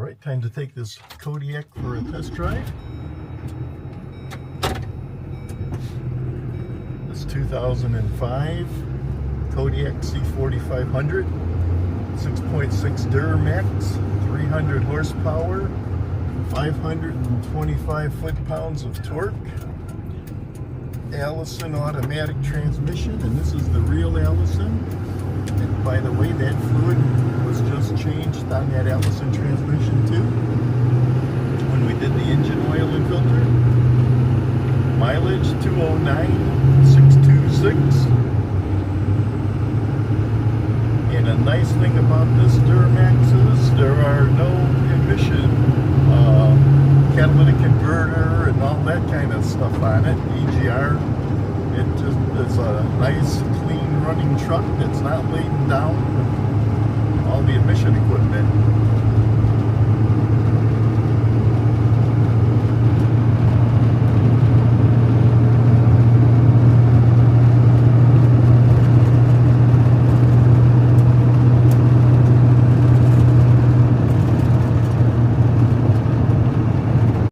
Alright, time to take this Kodiak for a test drive. This 2005 Kodiak C4500, 6.6 Duramax, 300 horsepower, 525 foot-pounds of torque, Allison automatic transmission, and this is the real Allison. And by the way, that fluid was just changed on that Allison transmission too when we did the engine oil and filter. Mileage 209,626. And a nice thing about this Duramax is there are no emission catalytic converter and all that kind of stuff on it. EGR. It's a nice, clean running truck that's not laden down with all the emission equipment.